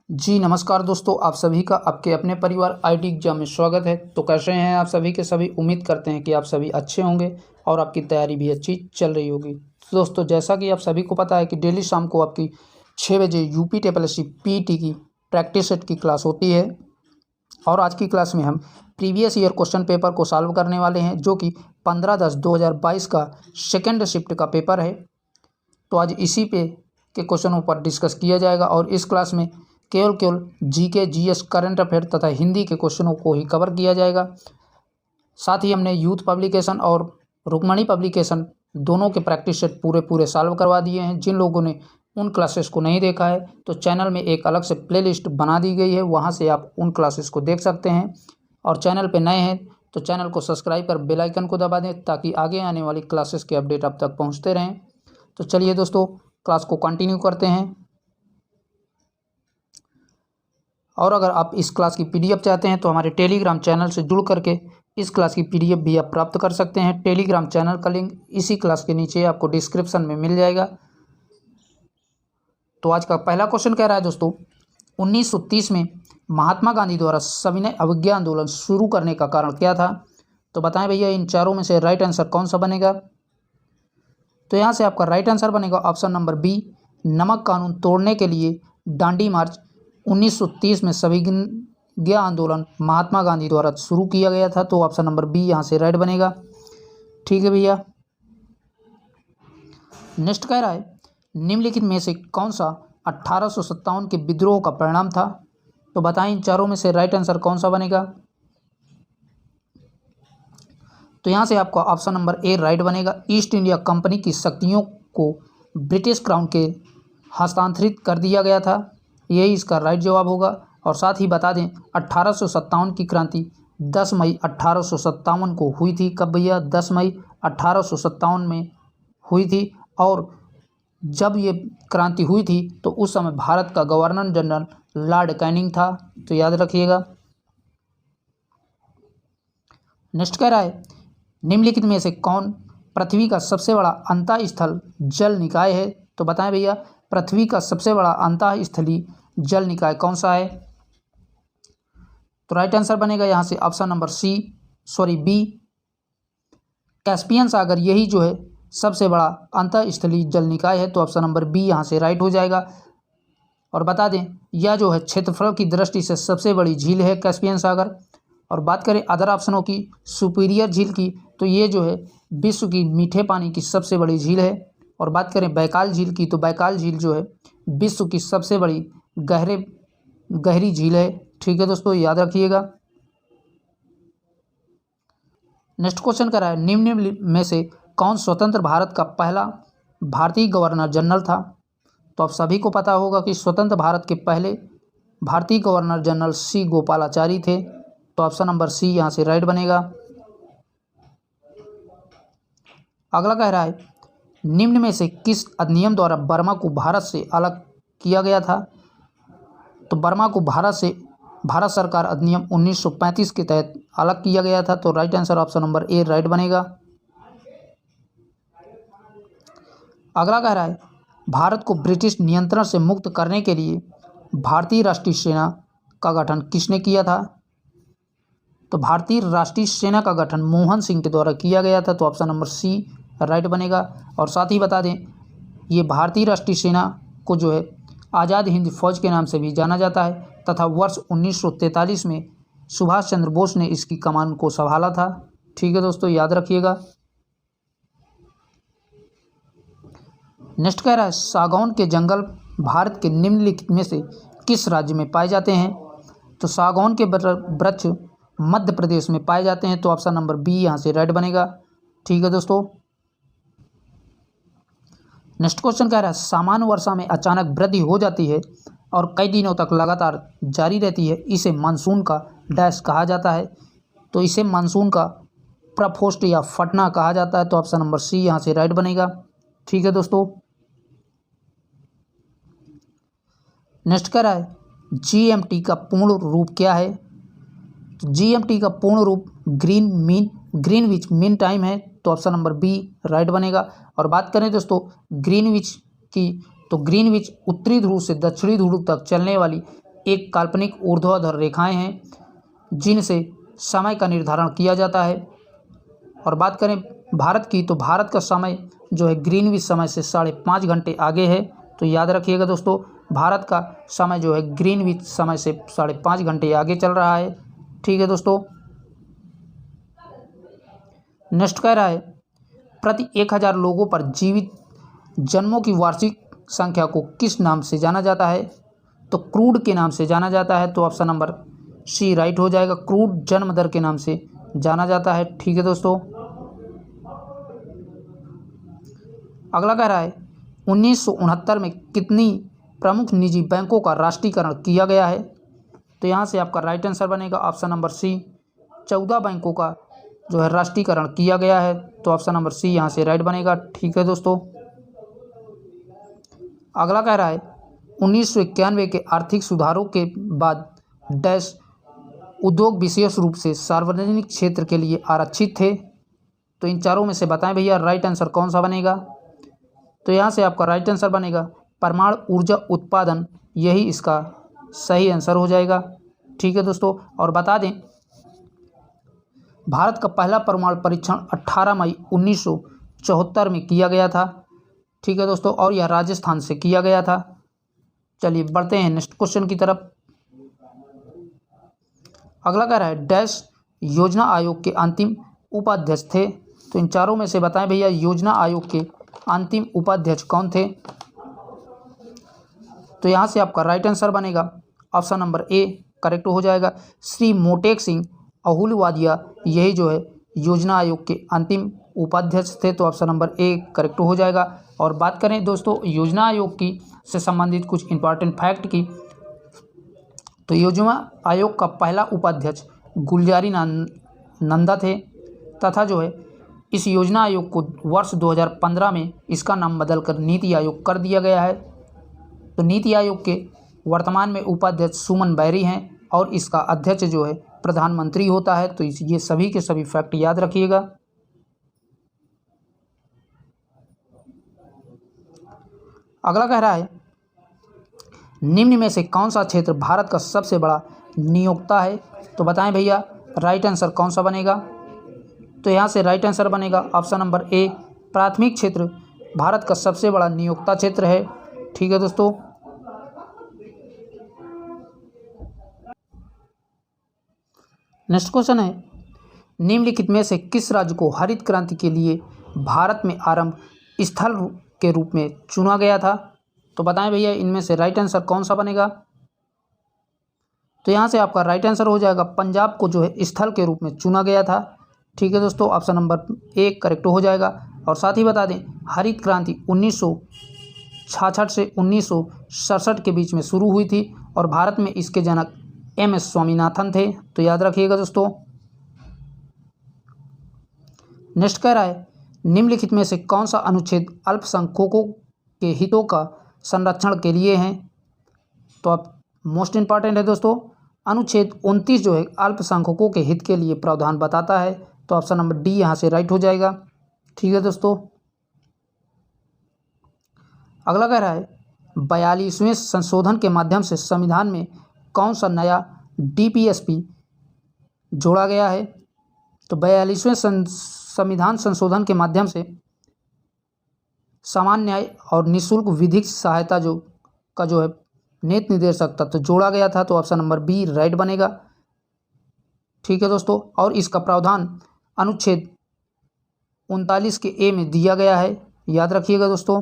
जी नमस्कार दोस्तों, आप सभी का आपके अपने परिवार आईटी एग्जाम में स्वागत है। तो कैसे हैं आप सभी के सभी। उम्मीद करते हैं कि आप सभी अच्छे होंगे और आपकी तैयारी भी अच्छी चल रही होगी। तो दोस्तों, जैसा कि आप सभी को पता है कि डेली शाम को आपकी 6 बजे यूपी ट्रिपल पीटी की प्रैक्टिस सेट की क्लास होती है और आज की क्लास में हम प्रीवियस ईयर क्वेश्चन पेपर को सॉल्व करने वाले हैं, जो कि 15/10/2022 का सेकेंड शिफ्ट का पेपर है। तो आज इसी पे के क्वेश्चनों पर डिस्कस किया जाएगा और इस क्लास में केवल जीके, जीएस, करंट अफेयर तथा हिंदी के क्वेश्चनों को ही कवर किया जाएगा। साथ ही हमने यूथ पब्लिकेशन और रुक्मणी पब्लिकेशन दोनों के प्रैक्टिस सेट पूरे सॉल्व करवा दिए हैं। जिन लोगों ने उन क्लासेस को नहीं देखा है तो चैनल में एक अलग से प्लेलिस्ट बना दी गई है, वहां से आप उन क्लासेस को देख सकते हैं। और चैनल पे नए हैं तो चैनल को सब्सक्राइब कर बेल आइकन को दबा दें ताकि आगे आने वाली क्लासेस के अपडेट आप तक पहुँचते रहें। तो चलिए दोस्तों, क्लास को कंटिन्यू करते हैं। और अगर आप इस क्लास की पीडीएफ चाहते हैं तो हमारे टेलीग्राम चैनल से जुड़ करके इस क्लास की पीडीएफ भी आप प्राप्त कर सकते हैं। टेलीग्राम चैनल का लिंक इसी क्लास के नीचे आपको डिस्क्रिप्शन में मिल जाएगा। तो आज का पहला क्वेश्चन कह रहा है दोस्तों, 1930 में महात्मा गांधी द्वारा सविनय अवज्ञा आंदोलन शुरू करने का कारण क्या था? तो बताएं भैया, इन चारों में से राइट आंसर कौन सा बनेगा? तो यहाँ से आपका राइट आंसर बनेगा ऑप्शन नंबर बी, नमक कानून तोड़ने के लिए दांडी मार्च 1930 में सविनय आंदोलन महात्मा गांधी द्वारा शुरू किया गया था। तो ऑप्शन नंबर बी यहाँ से राइट बनेगा। ठीक है भैया। नेक्स्ट कह रहा है, निम्नलिखित में से कौन सा 1857 के विद्रोह का परिणाम था? तो बताएं, इन चारों में से राइट आंसर कौन सा बनेगा? तो यहाँ से आपका ऑप्शन नंबर ए राइट बनेगा। ईस्ट इंडिया कंपनी की शक्तियों को ब्रिटिश क्राउन के हस्तांतरित कर दिया गया था, यही इसका राइट जवाब होगा। और साथ ही बता दें, 1857 की क्रांति 10 मई 1857 को हुई थी। कब भैया? 10 मई 1857 में हुई थी। और जब ये क्रांति हुई थी तो उस समय भारत का गवर्नर जनरल लॉर्ड कैनिंग था, तो याद रखिएगा। नेक्स्ट कह रहा है, निम्नलिखित में से कौन पृथ्वी का सबसे बड़ा अंतः स्थल जल निकाय है? तो बताएं भैया, पृथ्वी का सबसे बड़ा अंतः स्थलीय जल निकाय कौन सा है? तो राइट आंसर बनेगा यहाँ से ऑप्शन नंबर बी, कैस्पियन सागर, यही जो है सबसे बड़ा अंतः स्थलीय जल निकाय है। तो ऑप्शन नंबर बी यहाँ से राइट हो जाएगा। और बता दें, यह जो है क्षेत्रफल की दृष्टि से सबसे बड़ी झील है कैस्पियन सागर। और बात करें अदर ऑप्शनों की, सुपीरियर झील की, तो ये जो है विश्व की मीठे पानी की सबसे बड़ी झील है। और बात करें बैकाल झील की, तो बैकाल झील जो है विश्व की सबसे बड़ी गहरी झील है। ठीक है दोस्तों, याद रखिएगा। नेक्स्ट क्वेश्चन कर रहा है, निम्न में से कौन स्वतंत्र भारत का पहला भारतीय गवर्नर जनरल था? तो आप सभी को पता होगा कि स्वतंत्र भारत के पहले भारतीय गवर्नर जनरल सी गोपालाचारी थे। तो ऑप्शन नंबर सी यहाँ से राइट बनेगा। अगला कह रहा है, निम्न में से किस अधिनियम द्वारा बर्मा को भारत से अलग किया गया था? तो बर्मा को भारत सरकार अधिनियम 1935 के तहत अलग किया गया था। तो right answer option number A right बनेगा। अगला कह रहा है, भारत को ब्रिटिश नियंत्रण से मुक्त करने के लिए भारतीय राष्ट्रीय सेना का गठन किसने किया था? तो भारतीय राष्ट्रीय सेना का गठन मोहन सिंह के द्वारा किया गया था। तो ऑप्शन नंबर सी राइट बनेगा। और साथ ही बता दें, ये भारतीय राष्ट्रीय सेना को जो है आज़ाद हिंद फौज के नाम से भी जाना जाता है तथा वर्ष 1943 में सुभाष चंद्र बोस ने इसकी कमान को संभाला था। ठीक है दोस्तों, याद रखिएगा। नेक्स्ट कह रहा है, सागौन के जंगल भारत के निम्नलिखित में से किस राज्य में पाए जाते हैं? तो सागौन के वृक्ष मध्य प्रदेश में पाए जाते हैं। तो ऑप्शन नंबर बी यहाँ से राइट बनेगा। ठीक है दोस्तों। नेक्स्ट क्वेश्चन कह रहा है, सामान्य वर्षा में अचानक वृद्धि हो जाती है और कई दिनों तक लगातार जारी रहती है, इसे मानसून का डैश कहा जाता है। तो इसे मानसून का प्रफोस्ट या फटना कहा जाता है। तो ऑप्शन नंबर सी यहाँ से राइट बनेगा। ठीक है दोस्तों। नेक्स्ट कह रहा है, जीएमटी का पूर्ण रूप क्या है? तो जीएमटी का पूर्ण रूप ग्रीनविच मीन टाइम है। तो ऑप्शन नंबर बी राइट बनेगा। और बात करें दोस्तों ग्रीनविच की, तो ग्रीनविच उत्तरी ध्रुव से दक्षिणी ध्रुव तक चलने वाली एक काल्पनिक ऊर्ध्वाधर रेखाएं हैं जिनसे समय का निर्धारण किया जाता है। और बात करें भारत की, तो भारत का समय जो है ग्रीनविच समय से 5.5 घंटे आगे है। तो याद रखिएगा दोस्तों, भारत का समय जो है ग्रीनविच समय से 5.5 घंटे आगे चल रहा है। ठीक है दोस्तों। नेक्स्ट कह रहा है, प्रति 1000 लोगों पर जीवित जन्मों की वार्षिक संख्या को किस नाम से जाना जाता है? तो क्रूड के नाम से जाना जाता है। तो ऑप्शन नंबर सी राइट हो जाएगा, क्रूड जन्म दर के नाम से जाना जाता है। ठीक है दोस्तों। अगला कह रहा है, 1969 में कितनी प्रमुख निजी बैंकों का राष्ट्रीयकरण किया गया है? तो यहाँ से आपका राइट आंसर बनेगा ऑप्शन नंबर सी, 14 बैंकों का जो है राष्ट्रीयकरण किया गया है। तो ऑप्शन नंबर सी यहाँ से राइट बनेगा। ठीक है दोस्तों। अगला कह रहा है, 1991 के आर्थिक सुधारों के बाद डैश उद्योग विशेष रूप से सार्वजनिक क्षेत्र के लिए आरक्षित थे। तो इन चारों में से बताएं भैया राइट आंसर कौन सा बनेगा? तो यहाँ से आपका राइट आंसर बनेगा परमाणु ऊर्जा उत्पादन, यही इसका सही आंसर हो जाएगा। ठीक है दोस्तों। और बता दें, भारत का पहला परमाणु परीक्षण 18 मई 1974 में किया गया था। ठीक है दोस्तों। और यह राजस्थान से किया गया था। चलिए बढ़ते हैं नेक्स्ट क्वेश्चन की तरफ। अगला कह रहा है, डैश योजना आयोग के अंतिम उपाध्यक्ष थे। तो इन चारों में से बताएं भैया योजना आयोग के अंतिम उपाध्यक्ष कौन थे? तो यहाँ से आपका राइट आंसर बनेगा ऑप्शन नंबर ए करेक्ट हो जाएगा, श्री मोटेक सिंह अहुलवादिया, यही जो है योजना आयोग के अंतिम उपाध्यक्ष थे। तो ऑप्शन नंबर ए करेक्ट हो जाएगा। और बात करें दोस्तों योजना आयोग की से संबंधित कुछ इंपॉर्टेंट फैक्ट की, तो योजना आयोग का पहला उपाध्यक्ष गुलजारी नंदा थे, तथा जो है इस योजना आयोग को वर्ष 2015 में इसका नाम बदलकर नीति आयोग कर दिया गया है। तो नीति आयोग के वर्तमान में उपाध्यक्ष सुमन बैरी हैं और इसका अध्यक्ष जो है प्रधानमंत्री होता है। तो ये सभी के सभी फैक्ट याद रखिएगा। अगला कह रहा है, निम्न में से कौन सा क्षेत्र भारत का सबसे बड़ा नियोक्ता है? तो बताएं भैया राइट आंसर कौन सा बनेगा? तो यहाँ से राइट आंसर बनेगा ऑप्शन नंबर ए, प्राथमिक क्षेत्र भारत का सबसे बड़ा नियोक्ता क्षेत्र है। ठीक है दोस्तों। नेक्स्ट क्वेश्चन है, निम्नलिखित में से किस राज्य को हरित क्रांति के लिए भारत में आरंभ स्थल के रूप में चुना गया था? तो बताएं भैया इनमें से राइट आंसर कौन सा बनेगा? तो यहाँ से आपका राइट आंसर हो जाएगा पंजाब को जो है स्थल के रूप में चुना गया था। ठीक है दोस्तों। ऑप्शन नंबर ए करेक्ट हो जाएगा। और साथ ही बता दें, हरित क्रांति 1966 से 1967 के बीच में शुरू हुई थी और भारत में इसके जनक MS स्वामीनाथन थे। तो याद रखिएगा दोस्तों। नेक्स्ट कह रहा है, निम्नलिखित में से कौन सा अनुच्छेद अल्पसंख्यकों के हितों का संरक्षण के लिए है? तो अब मोस्ट इंपॉर्टेंट है दोस्तों, अनुच्छेद 29 जो है अल्पसंख्यकों के हित के लिए प्रावधान बताता है। तो ऑप्शन नंबर डी यहाँ से राइट हो जाएगा। ठीक है दोस्तों। अगला कह रहा है, 42वें संशोधन के माध्यम से संविधान में कौन सा नया DPSP जोड़ा गया है? तो 42वें संविधान संशोधन के माध्यम से सामान्य न्याय और निःशुल्क विधिक सहायता जो है नीति निर्देशक तत्व जोड़ा गया था। तो ऑप्शन नंबर बी राइट बनेगा। ठीक है दोस्तों। और इसका प्रावधान अनुच्छेद 39 के ए में दिया गया है, याद रखिएगा दोस्तों।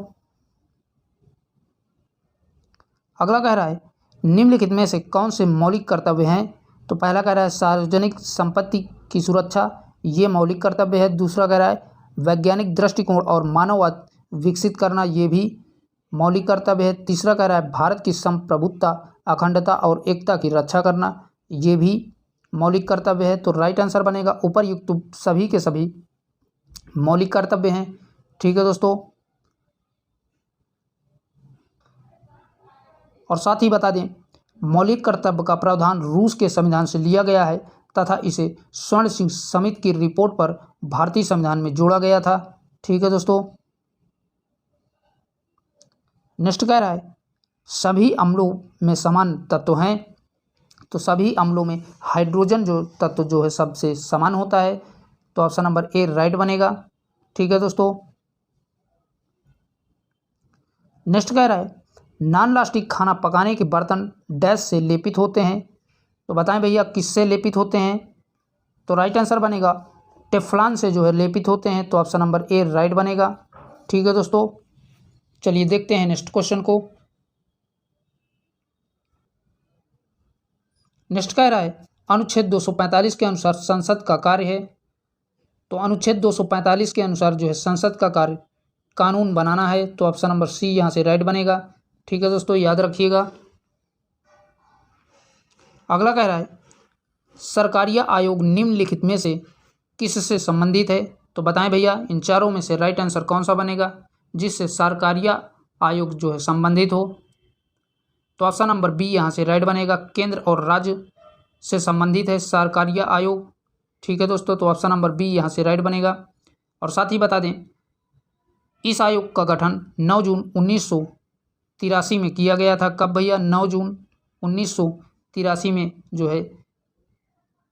अगला कह रहा है, निम्नलिखित में से कौन से मौलिक कर्तव्य हैं? तो पहला कह रहा है सार्वजनिक संपत्ति की सुरक्षा, ये मौलिक कर्तव्य है। दूसरा कह रहा है वैज्ञानिक दृष्टिकोण और मानववाद विकसित करना, ये भी मौलिक कर्तव्य है। तीसरा कह रहा है भारत की संप्रभुता, अखंडता और एकता की रक्षा करना, ये भी मौलिक कर्तव्य है। तो राइट आंसर बनेगा उपरयुक्त सभी के सभी मौलिक कर्तव्य हैं। ठीक है दोस्तों। और साथ ही बता दें, मौलिक कर्तव्य का प्रावधान रूस के संविधान से लिया गया है तथा इसे स्वर्ण सिंह समिति की रिपोर्ट पर भारतीय संविधान में जोड़ा गया था। ठीक है दोस्तों। नेक्स्ट कह रहा है, सभी अम्लों में समान तत्व हैं। तो सभी अम्लों में हाइड्रोजन जो तत्व जो है सबसे समान होता है, तो ऑप्शन नंबर ए राइट बनेगा। ठीक है दोस्तों, नेक्स्ट कह रहा है नॉन लास्टिक खाना पकाने के बर्तन डैश से लेपित होते हैं, तो बताएं भैया किससे लेपित होते हैं। तो राइट आंसर बनेगा टेफ्लॉन से जो है लेपित होते हैं, तो ऑप्शन नंबर ए राइट बनेगा। ठीक है दोस्तों, चलिए देखते हैं नेक्स्ट क्वेश्चन को। नेक्स्ट कह रहा है अनुच्छेद 245 के अनुसार संसद का कार्य है, तो अनुच्छेद 245 के अनुसार जो है संसद का कार्य कानून बनाना है, तो ऑप्शन नंबर सी यहाँ से राइट बनेगा। ठीक है दोस्तों, याद रखिएगा। अगला कह रहा है सरकारिया आयोग निम्नलिखित में से किससे संबंधित है, तो बताएं भैया इन चारों में से राइट आंसर कौन सा बनेगा जिससे सरकारिया आयोग जो है संबंधित हो। तो ऑप्शन नंबर बी यहाँ से राइट बनेगा, केंद्र और राज्य से संबंधित है सरकारिया आयोग। ठीक है दोस्तों, तो ऑप्शन नंबर बी यहाँ से राइट बनेगा। और साथ ही बता दें इस आयोग का गठन 9 जून 1983 में किया गया था। कब भैया? 9 जून 1983 में जो है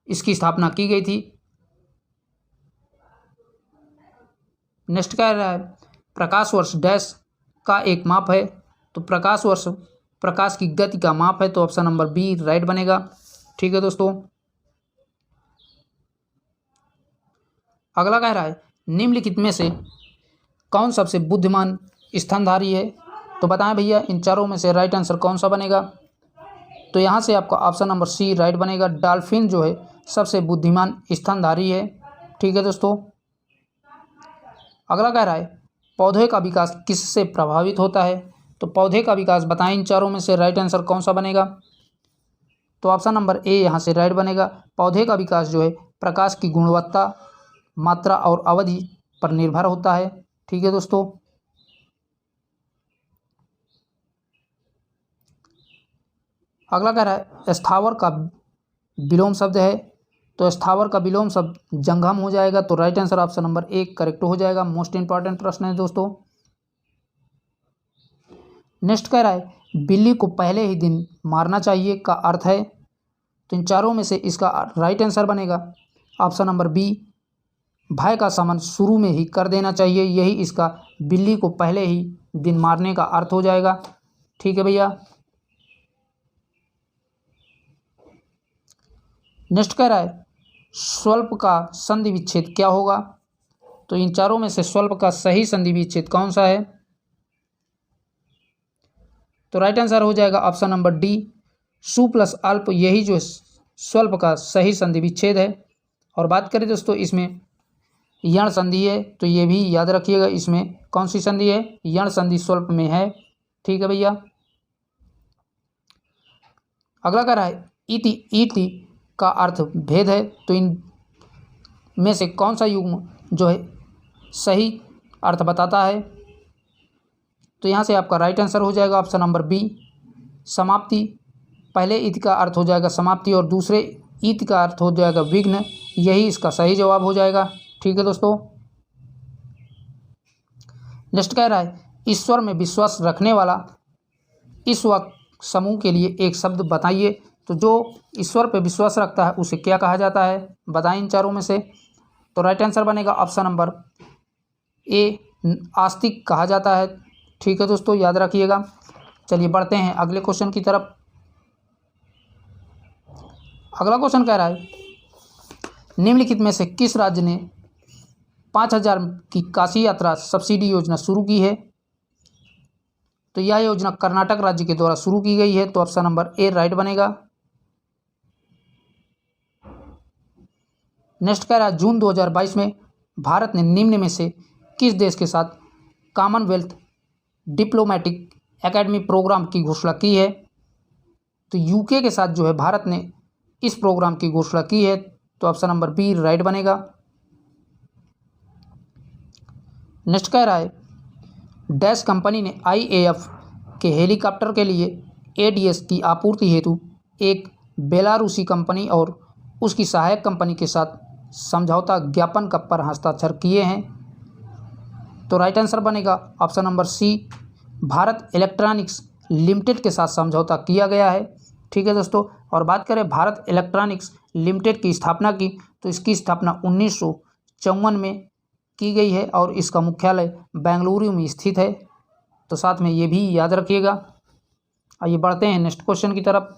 इसकी स्थापना की गई थी। नेक्स्ट कह रहा है प्रकाश वर्ष डैश का एक माप है, तो प्रकाश वर्ष प्रकाश की गति का माप है, तो ऑप्शन नंबर बी राइट बनेगा। ठीक है दोस्तों, अगला कह रहा है निम्नलिखित में से कौन सबसे बुद्धिमान स्तनधारी है, तो बताएं भैया इन चारों में से राइट आंसर कौन सा बनेगा। तो यहाँ से आपका ऑप्शन नंबर सी राइट बनेगा, डॉल्फिन जो है सबसे बुद्धिमान स्तनधारी है। ठीक है दोस्तों, अगला कह रहा है पौधे का विकास किससे प्रभावित होता है, तो पौधे का विकास बताएं इन चारों में से राइट आंसर कौन सा बनेगा। तो ऑप्शन नंबर ए यहाँ से राइट बनेगा, पौधे का विकास जो है प्रकाश की गुणवत्ता, मात्रा और अवधि पर निर्भर होता है। ठीक है दोस्तों, अगला कह रहा है स्थावर का विलोम शब्द है, तो स्थावर का विलोम शब्द जंगम हो जाएगा, तो राइट आंसर ऑप्शन नंबर एक करेक्ट हो जाएगा। मोस्ट इंपॉर्टेंट प्रश्न है दोस्तों। नेक्स्ट कह रहा है बिल्ली को पहले ही दिन मारना चाहिए का अर्थ है, तो इन चारों में से इसका राइट आंसर बनेगा ऑप्शन नंबर बी, भय का शमन शुरू में ही कर देना चाहिए, यही इसका बिल्ली को पहले ही दिन मारने का अर्थ हो जाएगा। ठीक है भैया, नेक्स्ट कह रहा है स्वल्प का संधि विच्छेद क्या होगा, तो इन चारों में से स्वल्प का सही संधि विच्छेद कौन सा है, तो राइट आंसर हो जाएगा ऑप्शन नंबर डी, सु प्लस अल्प, यही जो स्वल्प का सही संधि विच्छेद है। और बात करें दोस्तों इसमें यण संधि है, तो ये भी याद रखिएगा इसमें कौन सी संधि है, यण संधि स्वल्प में है। ठीक है भैया, अगला कह रहा है इति इति का अर्थ भेद है, तो इन में से कौन सा युग्म जो है सही अर्थ बताता है, तो यहाँ से आपका राइट आंसर हो जाएगा ऑप्शन नंबर बी, समाप्ति। पहले इत का अर्थ हो जाएगा समाप्ति और दूसरे इत का अर्थ हो जाएगा विघ्न, यही इसका सही जवाब हो जाएगा। ठीक है दोस्तों, नेक्स्ट कह रहा है ईश्वर में विश्वास रखने वाला इस वाक्य समूह के लिए एक शब्द बताइए, तो जो ईश्वर पे विश्वास रखता है उसे क्या कहा जाता है, बताएं इन चारों में से। तो राइट आंसर बनेगा ऑप्शन नंबर ए, आस्तिक कहा जाता है। ठीक है दोस्तों, याद रखिएगा। चलिए बढ़ते हैं अगले क्वेश्चन की तरफ। अगला क्वेश्चन कह रहा है निम्नलिखित में से किस राज्य ने 5000 की काशी यात्रा सब्सिडी योजना शुरू की है, तो यह योजना कर्नाटक राज्य के द्वारा शुरू की गई है, तो ऑप्शन नंबर ए राइट बनेगा। नेक्स्ट कह रहा है जून 2022 में भारत ने निम्न में से किस देश के साथ कॉमनवेल्थ डिप्लोमेटिक एकेडमी प्रोग्राम की घोषणा की है, तो यूके के साथ जो है भारत ने इस प्रोग्राम की घोषणा की है, तो ऑप्शन नंबर बी राइट बनेगा। नेक्स्ट कह रहा है डैश कंपनी ने IAF के हेलीकॉप्टर के लिए ADS की आपूर्ति हेतु एक बेलारूसी कंपनी और उसकी सहायक कंपनी के साथ समझौता ज्ञापन पर हस्ताक्षर किए हैं, तो राइट आंसर बनेगा option number C, Bharat electronics limited के साथ समझौता किया गया है। ठीक है दोस्तों। और बात करें भारत इलेक्ट्रॉनिक्स लिमिटेड की स्थापना की, तो इसकी स्थापना 1954 में की गई है और इसका मुख्यालय बेंगलुरु में स्थित है। तो साथ में ये भी याद रखिएगा। आइए बढ़ते हैं नेक्स्ट क्वेश्चन की तरफ।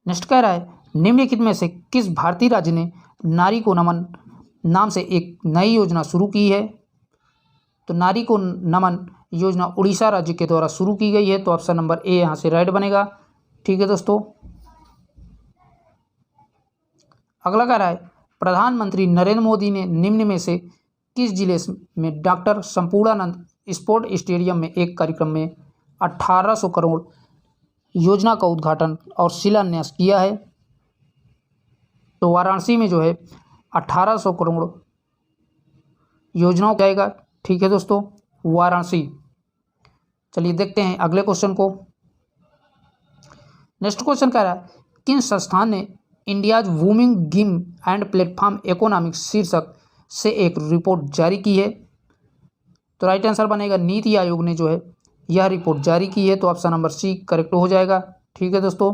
नेक्स्ट कह रहा है, निम्नलिखित में से किस भारतीय राज्य ने नारी को नमन नाम से एक नई योजना शुरू की है? तो नारी को नमन योजना उड़ीसा राज्य के द्वारा शुरू की गई है। तो ऑप्शन नंबर ए यहाँ से राइट बनेगा। ठीक है दोस्तों। अगला कह रहा है, प्रधानमंत्री नरेंद्र मोदी ने निम्न में से किस जिले में डॉक्टर संपूर्णानंद स्पोर्ट स्टेडियम में एक कार्यक्रम में 1800 करोड़ योजना का उद्घाटन और शिलान्यास किया है? तो वाराणसी में जो है 1800 करोड़ योजनाओं जाएगा। ठीक है दोस्तों, वाराणसी। चलिए देखते हैं अगले क्वेश्चन को। नेक्स्ट क्वेश्चन कह रहा है, किन संस्थान ने India's booming gig and platform economics शीर्षक से एक रिपोर्ट जारी की है? तो राइट आंसर बनेगा नीति आयोग ने जो है यह रिपोर्ट जारी की है। तो ऑप्शन नंबर सी करेक्ट हो जाएगा। ठीक है दोस्तों।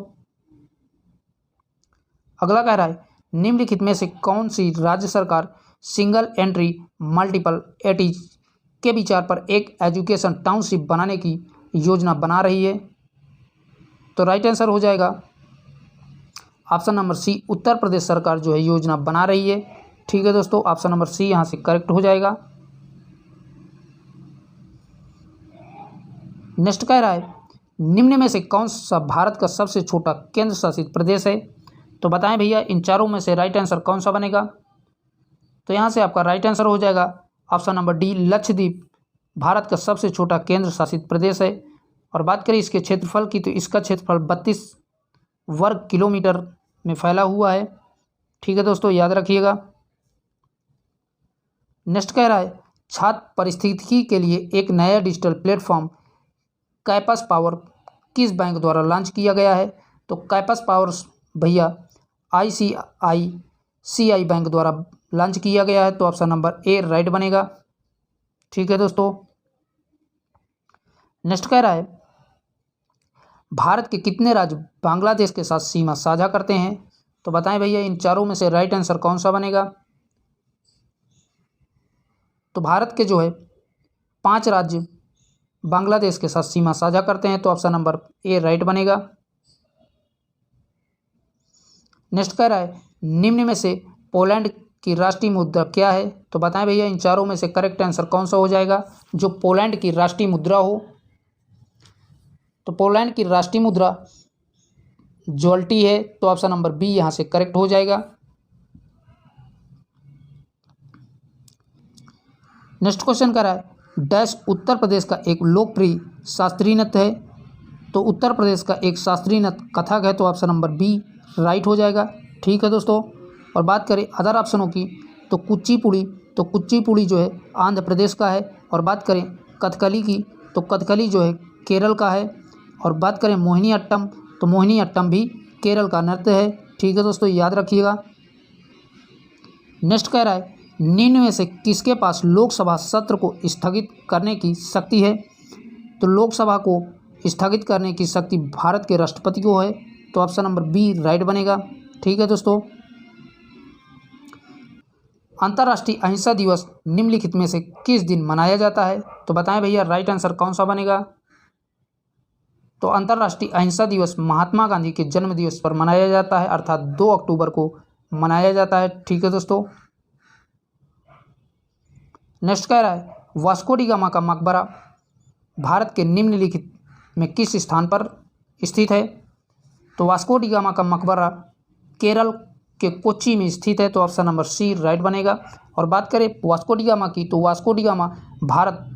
अगला कह रहा है, निम्नलिखित में से कौन सी राज्य सरकार सिंगल एंट्री मल्टीपल एटीज के विचार पर एक एजुकेशन टाउनशिप बनाने की योजना बना रही है? तो राइट आंसर हो जाएगा ऑप्शन नंबर सी, उत्तर प्रदेश सरकार जो है योजना बना रही है। ठीक है दोस्तों, ऑप्शन नंबर सी यहाँ से करेक्ट हो जाएगा। नेक्स्ट कह रहा है, निम्न में से कौन सा भारत का सबसे छोटा केंद्र शासित प्रदेश है? तो बताएं भैया इन चारों में से राइट आंसर कौन सा बनेगा? तो यहाँ से आपका राइट आंसर हो जाएगा option number D, Lakshadweep Bharat का सबसे छोटा केंद्र शासित प्रदेश है। और बात करें इसके क्षेत्रफल की, तो इसका क्षेत्रफल 32 वर्ग किलोमीटर में फैला हुआ है। ठीक है दोस्तों, याद रखिएगा। नेक्स्ट कह रहा है, छात्र पारिस्थितिकी के लिए एक नया डिजिटल प्लेटफॉर्म कैपस पावर किस बैंक द्वारा लॉन्च किया गया है? तो कैपस पावर भैया ICICI बैंक द्वारा लॉन्च किया गया है। तो ऑप्शन नंबर ए राइट बनेगा। ठीक है दोस्तों। नेक्स्ट कह रहा है, भारत के कितने राज्य बांग्लादेश के साथ सीमा साझा करते हैं? तो बताएं भैया इन चारों में से राइट आंसर कौन सा बनेगा? तो भारत के जो है 5 राज्य बांग्लादेश के साथ सीमा साझा करते हैं। तो ऑप्शन नंबर ए राइट बनेगा। नेक्स्ट कह रहा है, निम्न में से पोलैंड की राष्ट्रीय मुद्रा क्या है? तो बताएं भैया इन चारों में से करेक्ट आंसर कौन सा हो जाएगा जो पोलैंड की राष्ट्रीय मुद्रा हो? तो पोलैंड की राष्ट्रीय मुद्रा ज्वेल्टी है। तो ऑप्शन नंबर बी यहाँ से करेक्ट हो जाएगा। नेक्स्ट क्वेश्चन कर रहा है, डैश उत्तर प्रदेश का एक लोकप्रिय शास्त्रीय नृत्य है? तो उत्तर प्रदेश का एक शास्त्रीय नृत्य कथक है। तो ऑप्शन नंबर बी राइट हो जाएगा। ठीक है दोस्तों। और बात करें अदर ऑप्शनों की, तो कुचिपुड़ी जो है आंध्र प्रदेश का है। और बात करें कथकली की, तो कथकली जो है केरल का है। और बात करें मोहिनी अट्टम, तो मोहिनी अट्टम भी केरल का नृत्य है। ठीक है दोस्तों, याद रखिएगा। नेक्स्ट कह रहा है, निम्न में से किसके पास लोकसभा सत्र को स्थगित करने की शक्ति है? तो लोकसभा को स्थगित करने की शक्ति भारत के राष्ट्रपति को है। तो ऑप्शन नंबर बी राइट बनेगा। ठीक है दोस्तों। अंतर्राष्ट्रीय अहिंसा दिवस निम्नलिखित में से किस दिन मनाया जाता है? तो बताएं भैया राइट आंसर कौन सा बनेगा? तो अंतर्राष्ट्रीय अहिंसा दिवस महात्मा गांधी के जन्म दिवस पर मनाया जाता है, अर्थात 2 अक्टूबर को मनाया जाता है। ठीक है दोस्तों। नेक्स्ट कह रहा है, वास्को डी गामा का मकबरा भारत के निम्नलिखित में किस स्थान पर स्थित है? तो वास्को डी गामा का मकबरा केरल के कोच्चि में स्थित है। तो ऑप्शन नंबर सी राइट बनेगा। और बात करें वास्को डी गामा की, तो वास्को डी गामा भारत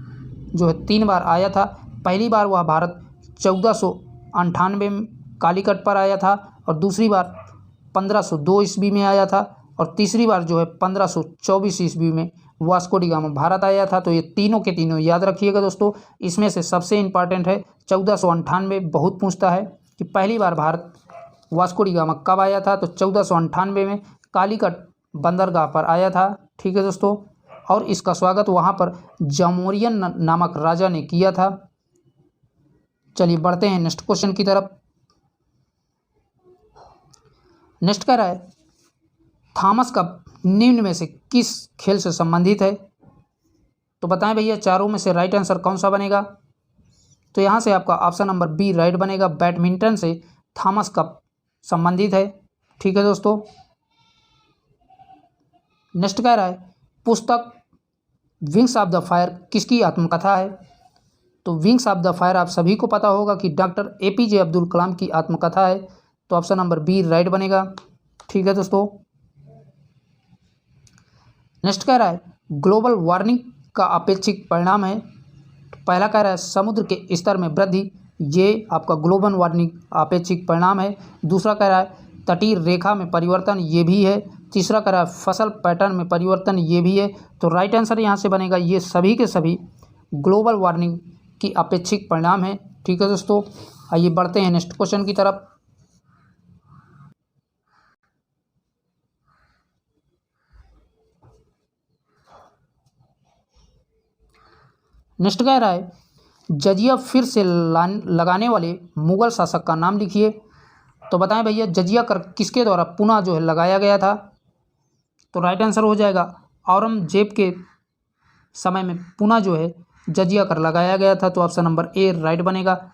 जो है 3 बार आया था। पहली बार वह भारत 1498 में कालीकट पर आया था, और दूसरी बार 1502 ईस्वी में आया था, और तीसरी बार जो है 1524 ईस्वी में वास्को डी गामा भारत आया था। तो ये तीनों के तीनों याद रखिएगा दोस्तों। इसमें से सबसे इम्पॉर्टेंट है 1498, बहुत पूछता है कि पहली बार भारत वास्को डी गामा कब आया था? तो 1498 में कालीकट बंदरगाह पर आया था। ठीक है दोस्तों। और इसका स्वागत वहाँ पर जामोरियन नामक राजा ने किया था। चलिए बढ़ते हैं नेक्स्ट क्वेश्चन की तरफ। नेक्स्ट कह रहा है थॉमस कप निम्न में से किस खेल से संबंधित है? तो बताएं भैया चारों में से राइट आंसर कौन सा बनेगा? तो यहाँ से आपका ऑप्शन नंबर बी राइट बनेगा, बैडमिंटन से थॉमस कप संबंधित है। ठीक है दोस्तों। नेक्स्ट कह रहा है पुस्तक विंग्स ऑफ द फायर किसकी आत्मकथा है? तो विंग्स ऑफ द फायर आप सभी को पता होगा कि डॉक्टर APJ अब्दुल कलाम की आत्मकथा है। तो ऑप्शन नंबर बी राइट बनेगा। ठीक है दोस्तों। नेक्स्ट कह रहा है ग्लोबल वार्मिंग का अपेक्षित परिणाम है। पहला कह रहा है समुद्र के स्तर में वृद्धि, ये आपका ग्लोबल वार्मिंग अपेक्षित परिणाम है। दूसरा कह रहा है तटीय रेखा में परिवर्तन, ये भी है। तीसरा कह रहा है फसल पैटर्न में परिवर्तन, ये भी है। तो राइट आंसर यहाँ से बनेगा ये सभी के सभी ग्लोबल वार्मिंग की अपेक्षित परिणाम है। ठीक है दोस्तों। आइए बढ़ते हैं नेक्स्ट क्वेश्चन की तरफ। नेक्स्ट कह रहा है जजिया फिर से लगाने वाले मुगल शासक का नाम लिखिए। तो बताएं भैया जजिया कर किसके द्वारा पुनः जो है लगाया गया था? तो राइट आंसर हो जाएगा औरंगजेब के समय में पुनः जो है जजिया कर लगाया गया था। तो ऑप्शन नंबर ए राइट बनेगा।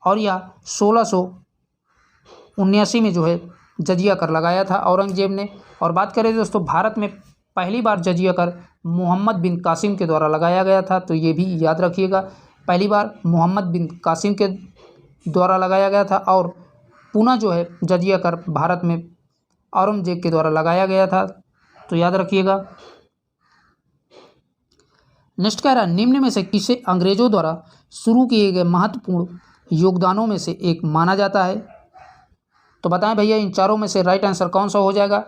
और यह 1679 में जो है जजिया कर लगाया था औरंगजेब ने। और बात करें दोस्तों भारत में पहली बार जजिया कर मोहम्मद बिन कासिम के द्वारा लगाया गया था। तो ये भी याद रखिएगा, पहली बार मोहम्मद बिन कासिम के द्वारा लगाया गया था और पुनः जो है जजिया कर भारत में औरंगजेब के द्वारा लगाया गया था। तो याद रखिएगा। नेक्स्ट कह रहा है निम्न में से किसे अंग्रेजों द्वारा शुरू किए गए महत्वपूर्ण योगदानों में से एक माना जाता है? तो बताएं भैया इन चारों में से राइट आंसर कौन सा हो जाएगा?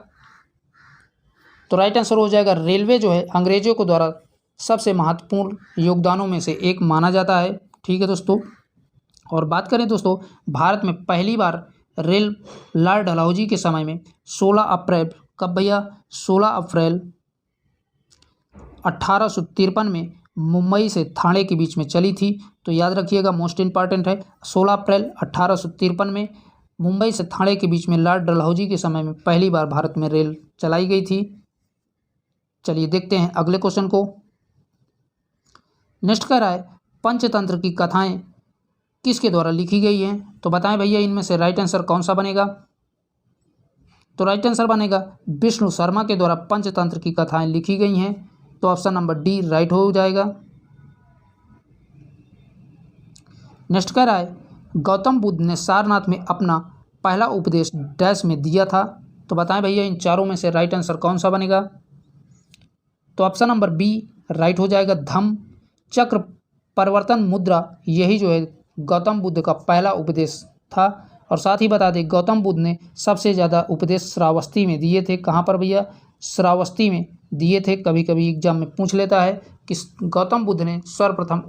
तो राइट आंसर हो जाएगा रेलवे जो है अंग्रेजों को द्वारा सबसे महत्वपूर्ण योगदानों में से एक माना जाता है। ठीक है दोस्तों। और बात करें दोस्तों भारत में पहली बार रेल लॉर्ड डलहौजी के समय में 16 अप्रैल कब भैया 16 अप्रैल 1853 में मुंबई से ठाणे के बीच में चली थी। तो याद रखिएगा मोस्ट इम्पॉर्टेंट है 16 अप्रैल 1853 में मुंबई से ठाणे के बीच में लॉर्ड डलहौजी के समय में पहली बार भारत में रेल चलाई गई थी। चलिए देखते हैं अगले क्वेश्चन को। नेक्स्ट कह रहा है पंचतंत्र की कथाएं किसके द्वारा लिखी गई हैं? तो बताएं भैया इनमें से राइट आंसर कौन सा बनेगा? तो राइट आंसर बनेगा विष्णु शर्मा के द्वारा पंचतंत्र की कथाएं लिखी गई हैं। तो ऑप्शन नंबर डी राइट हो जाएगा। नेक्स्ट कह रहा है गौतम बुद्ध ने सारनाथ में अपना पहला उपदेश डैश में दिया था। तो बताएं भैया इन चारों में से राइट आंसर कौन सा बनेगा? तो ऑप्शन नंबर बी राइट हो जाएगा धम्म चक्र परिवर्तन मुद्रा, यही जो है गौतम बुद्ध का पहला उपदेश था। और साथ ही बता दें गौतम बुद्ध ने सबसे ज़्यादा उपदेश श्रावस्ती में दिए थे। कहाँ पर भैया? श्रावस्ती में दिए थे। कभी कभी एग्जाम में पूछ लेता है कि गौतम बुद्ध ने सर्वप्रथम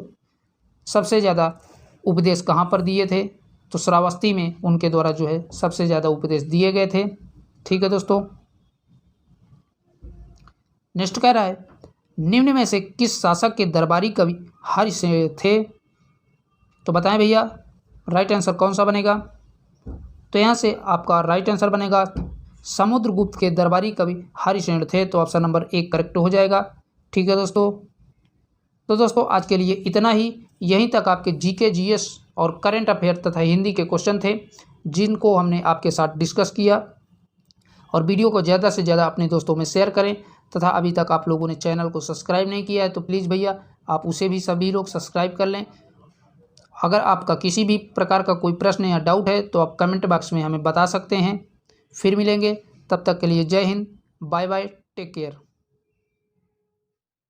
सबसे ज़्यादा उपदेश कहाँ पर दिए थे? तो श्रावस्ती में उनके द्वारा जो है सबसे ज़्यादा उपदेश दिए गए थे। ठीक है दोस्तों। नेक्स्ट कह रहा है निम्न में से किस शासक के दरबारी कवि हरिशेन थे? तो बताएं भैया राइट आंसर कौन सा बनेगा? तो यहाँ से आपका राइट आंसर बनेगा समुद्रगुप्त के दरबारी कवि हरिशेन थे। तो ऑप्शन नंबर एक करेक्ट हो जाएगा। ठीक है दोस्तों। तो दोस्तों आज के लिए इतना ही। यहीं तक आपके जीके जीएस और करंट अफेयर तथा हिंदी के क्वेश्चन थे जिनको हमने आपके साथ डिस्कस किया। और वीडियो को ज़्यादा से ज़्यादा अपने दोस्तों में शेयर करें तथा अभी तक आप लोगों ने चैनल को सब्सक्राइब नहीं किया है तो प्लीज़ भैया आप उसे भी सभी लोग सब्सक्राइब कर लें। अगर आपका किसी भी प्रकार का कोई प्रश्न या डाउट है तो आप कमेंट बॉक्स में हमें बता सकते हैं। फिर मिलेंगे, तब तक के लिए Jai Hind, bye bye, take care.